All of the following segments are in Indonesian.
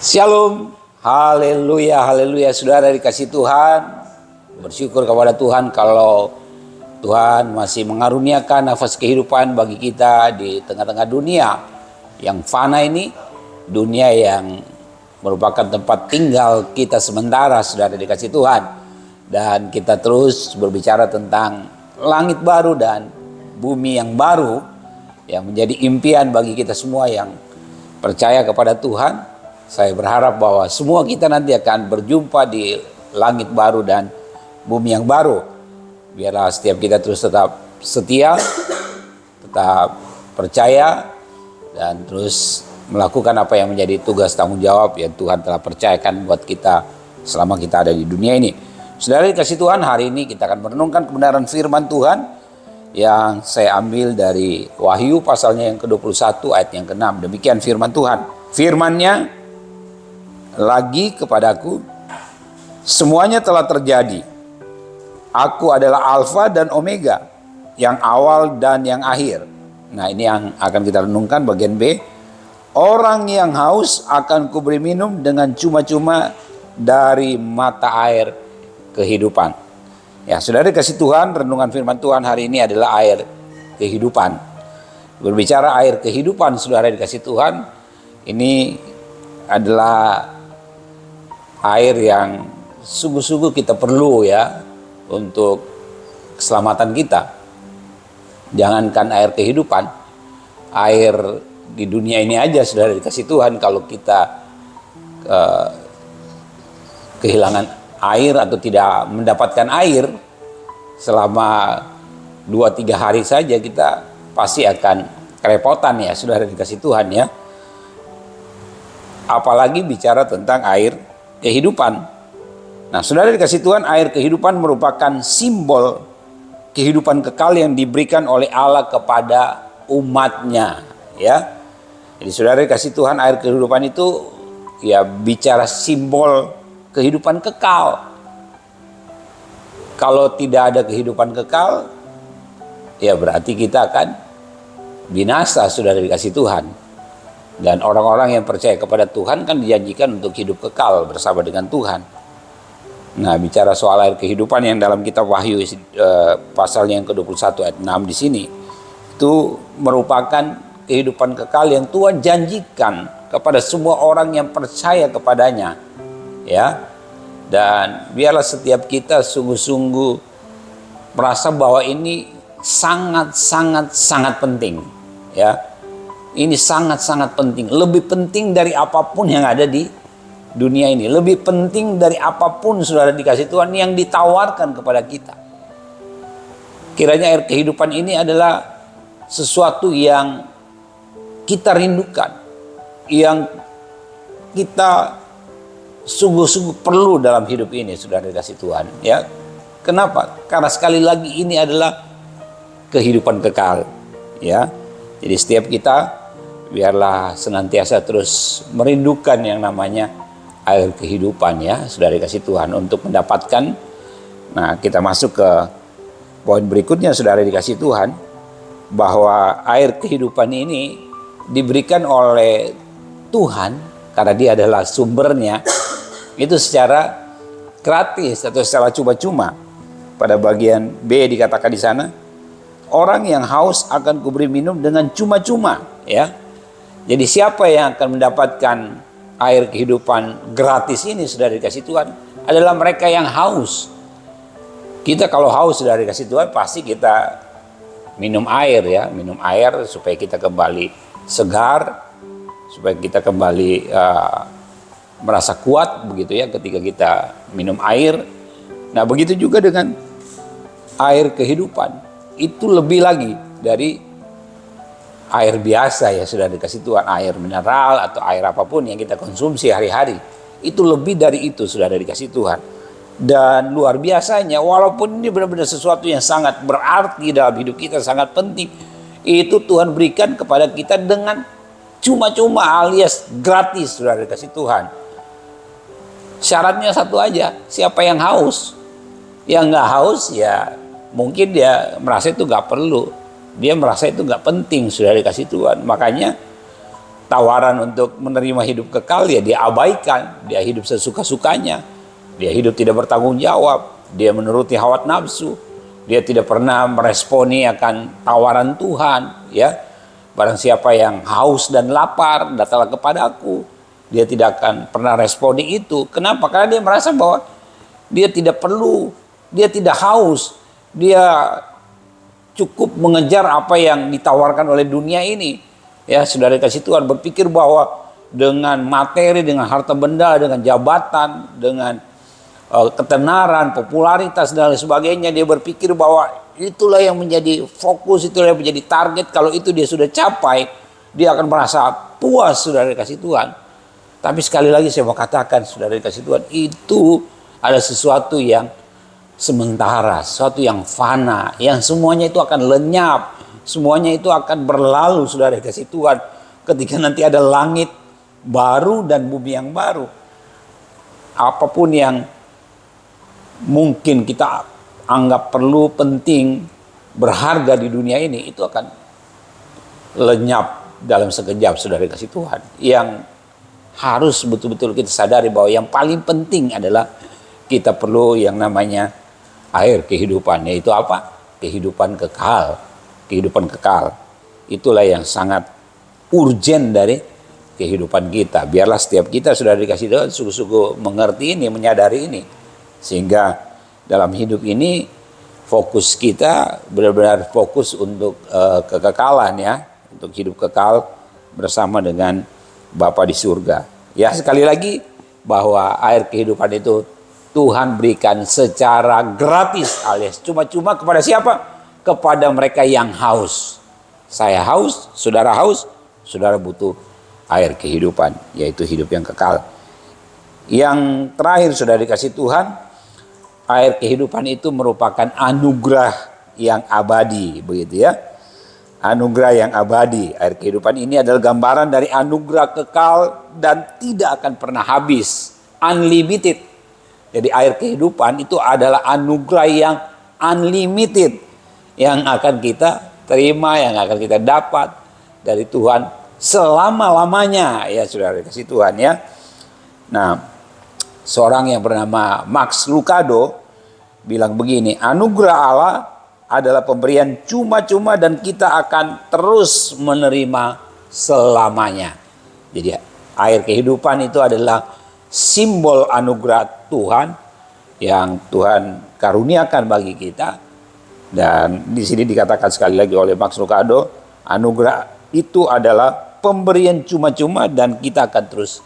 Shalom, haleluya, haleluya. Saudara dikasih Tuhan, bersyukur kepada Tuhan kalau Tuhan masih mengaruniakan nafas kehidupan bagi kita di tengah-tengah dunia yang fana ini, dunia yang merupakan tempat tinggal kita sementara, saudara dikasih Tuhan. Dan kita terus berbicara tentang langit baru dan bumi yang baru, yang menjadi impian bagi kita semua yang percaya kepada Tuhan. Saya berharap bahwa semua kita nanti akan berjumpa di langit baru dan bumi yang baru. Biarlah setiap kita terus tetap setia, tetap percaya, dan terus melakukan apa yang menjadi tugas tanggung jawab yang Tuhan telah percayakan buat kita selama kita ada di dunia ini. Saudara dikasih Tuhan, hari ini kita akan merenungkan kebenaran firman Tuhan yang saya ambil dari Wahyu pasalnya yang ke-21 ayat yang ke-6. Demikian firman Tuhan. Firman-Nya lagi kepadaku, semuanya telah terjadi. Aku adalah Alfa dan Omega, yang awal dan yang akhir. Nah, ini yang akan kita renungkan bagian B. Orang yang haus akan kuberi minum dengan cuma-cuma dari mata air kehidupan. Ya, saudara dikasih Tuhan, renungan firman Tuhan hari ini adalah air kehidupan. Berbicara air kehidupan, saudara dikasih Tuhan, ini adalah air yang sungguh-sungguh kita perlu ya untuk keselamatan kita. Jangankan air kehidupan, air di dunia ini aja saudara dikasih Tuhan, kalau kita kehilangan air atau tidak mendapatkan air selama 2-3 hari saja, kita pasti akan kerepotan ya saudara dikasih Tuhan ya. Apalagi bicara tentang air kehidupan. Nah, saudara dikasih Tuhan, air kehidupan merupakan simbol kehidupan kekal yang diberikan oleh Allah kepada umatnya ya. Jadi saudara dikasih Tuhan, air kehidupan itu ya bicara simbol kehidupan kekal. Kalau tidak ada kehidupan kekal, ya berarti kita akan binasa, saudara dikasih Tuhan. Dan orang-orang yang percaya kepada Tuhan kan dijanjikan untuk hidup kekal bersama dengan Tuhan. Nah, bicara soal air kehidupan yang dalam kitab Wahyu pasalnya yang ke-21 ayat 6 di sini, itu merupakan kehidupan kekal yang Tuhan janjikan kepada semua orang yang percaya kepadanya. Ya. Dan biarlah setiap kita sungguh-sungguh merasa bahwa ini sangat penting, ya. Ini sangat penting, lebih penting dari apapun yang ada di dunia ini, lebih penting dari apapun saudara dikasih Tuhan yang ditawarkan kepada kita. Kiranya air kehidupan ini adalah sesuatu yang kita rindukan, yang kita sungguh-sungguh perlu dalam hidup ini, saudara dikasih Tuhan ya. Kenapa? Karena sekali lagi ini adalah kehidupan kekal ya. Jadi setiap kita biarlah senantiasa terus merindukan yang namanya air kehidupan ya, saudara dikasih Tuhan, untuk mendapatkan. Nah, kita masuk ke poin berikutnya, saudara dikasih Tuhan, bahwa air kehidupan ini diberikan oleh Tuhan karena Dia adalah sumbernya, itu secara gratis atau secara cuma-cuma. Pada bagian B dikatakan di sana, orang yang haus akan kuberi minum dengan cuma-cuma ya. Jadi siapa yang akan mendapatkan air kehidupan gratis ini, saudara dikasih Tuhan, adalah mereka yang haus. Kita kalau haus, saudara dikasih Tuhan, pasti kita minum air ya, minum air supaya kita kembali segar, supaya kita kembali merasa kuat begitu ya ketika kita minum air. Nah, begitu juga dengan air kehidupan. Itu lebih lagi dari air biasa ya, sudah dikasih Tuhan, air mineral atau air apapun yang kita konsumsi hari-hari. Itu lebih dari itu, sudah dikasih Tuhan. Dan luar biasanya, walaupun ini benar-benar sesuatu yang sangat berarti dalam hidup kita, sangat penting, itu Tuhan berikan kepada kita dengan cuma-cuma alias gratis, sudah dikasih Tuhan. Syaratnya satu aja, siapa yang haus? Yang nggak haus ya mungkin dia merasa itu nggak perlu, dia merasa itu nggak penting, sudah dikasih Tuhan. Makanya tawaran untuk menerima hidup kekal, ya dia abaikan, dia hidup sesuka-sukanya, dia hidup tidak bertanggung jawab, dia menuruti hawa nafsu, dia tidak pernah meresponi akan tawaran Tuhan, ya. Barang siapa yang haus dan lapar, datanglah kepadaku. Dia tidak akan pernah responi itu. Kenapa? Karena dia merasa bahwa dia tidak perlu, dia tidak haus, dia cukup mengejar apa yang ditawarkan oleh dunia ini. Ya, saudara kasih Tuhan, berpikir bahwa dengan materi, dengan harta benda, dengan jabatan, dengan ketenaran, popularitas dan lain sebagainya, dia berpikir bahwa itulah yang menjadi fokus, itulah yang menjadi target. Kalau itu dia sudah capai, dia akan merasa puas, saudara kasih Tuhan. Tapi sekali lagi saya mau katakan, saudara kasih Tuhan, itu ada sesuatu yang sementara, sesuatu yang fana, yang semuanya itu akan lenyap, semuanya itu akan berlalu, saudara kasih Tuhan. Ketika nanti ada langit baru dan bumi yang baru, apapun yang mungkin kita anggap perlu, penting, berharga di dunia ini, itu akan lenyap dalam sekejap, saudara kasih Tuhan. Yang harus betul-betul kita sadari bahwa yang paling penting adalah kita perlu yang namanya air kehidupan, yaitu apa? Kehidupan kekal. Kehidupan kekal. Itulah yang sangat urgen dari kehidupan kita. Biarlah setiap kita sudah dikasih Tuhan sungguh-sungguh mengerti ini, menyadari ini. Sehingga dalam hidup ini fokus kita benar-benar fokus untuk kekekalan, ya. Untuk hidup kekal bersama dengan Bapa di surga. Ya, sekali lagi bahwa air kehidupan itu Tuhan berikan secara gratis alias cuma-cuma kepada siapa? Kepada mereka yang haus. Saya haus, saudara butuh air kehidupan, yaitu hidup yang kekal. Yang terakhir, saudara dikasih Tuhan, air kehidupan itu merupakan anugerah yang abadi, begitu ya. Anugerah yang abadi. Air kehidupan ini adalah gambaran dari anugerah kekal dan tidak akan pernah habis, unlimited. Jadi air kehidupan itu adalah anugerah yang unlimited, yang akan kita terima, yang akan kita dapat dari Tuhan selama-lamanya, ya saudara kasih Tuhan, ya. Nah, seorang yang bernama Max Lucado bilang begini, anugerah Allah adalah pemberian cuma-cuma dan kita akan terus menerima selamanya. Jadi air kehidupan itu adalah simbol anugerah Tuhan yang Tuhan karuniakan bagi kita. Dan di sini dikatakan sekali lagi oleh Max Lucado, anugerah itu adalah pemberian cuma-cuma dan kita akan terus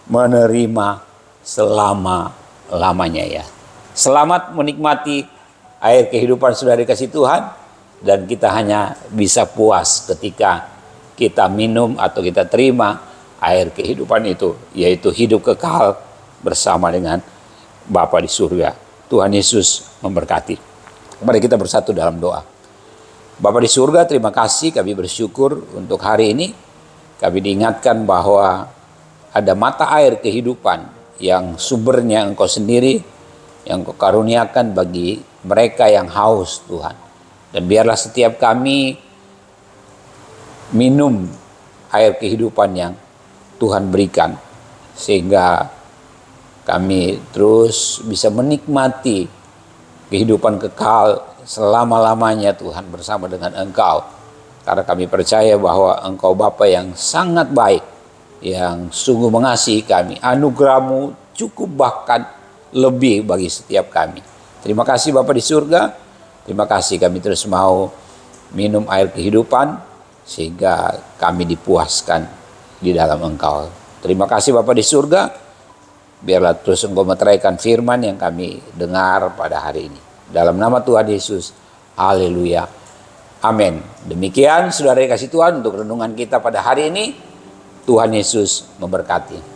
menerima selama-lamanya, ya. Selamat menikmati air kehidupan sudah dikasih Tuhan, dan kita hanya bisa puas ketika kita minum atau kita terima air kehidupan itu, yaitu hidup kekal bersama dengan Bapa di surga. Tuhan Yesus memberkati. Mari kita bersatu dalam doa. Bapa di surga, terima kasih, kami bersyukur untuk hari ini. Kami diingatkan bahwa ada mata air kehidupan yang sumbernya Engkau sendiri, yang Engkau karuniakan bagi mereka yang haus, Tuhan. Dan biarlah setiap kami minum air kehidupan yang Tuhan berikan, sehingga kami terus bisa menikmati kehidupan kekal selama-lamanya, Tuhan, bersama dengan Engkau. Karena kami percaya bahwa Engkau Bapa yang sangat baik, yang sungguh mengasihi kami. Anugerah-Mu cukup bahkan lebih bagi setiap kami. Terima kasih Bapa di surga. Terima kasih kami terus mau minum air kehidupan sehingga kami dipuaskan di dalam Engkau. Terima kasih Bapa di surga. Biarlah terus Engkau meteraikan firman yang kami dengar pada hari ini. Dalam nama Tuhan Yesus. Haleluya. Amin. Demikian saudara dikasih Tuhan untuk renungan kita pada hari ini. Tuhan Yesus memberkati.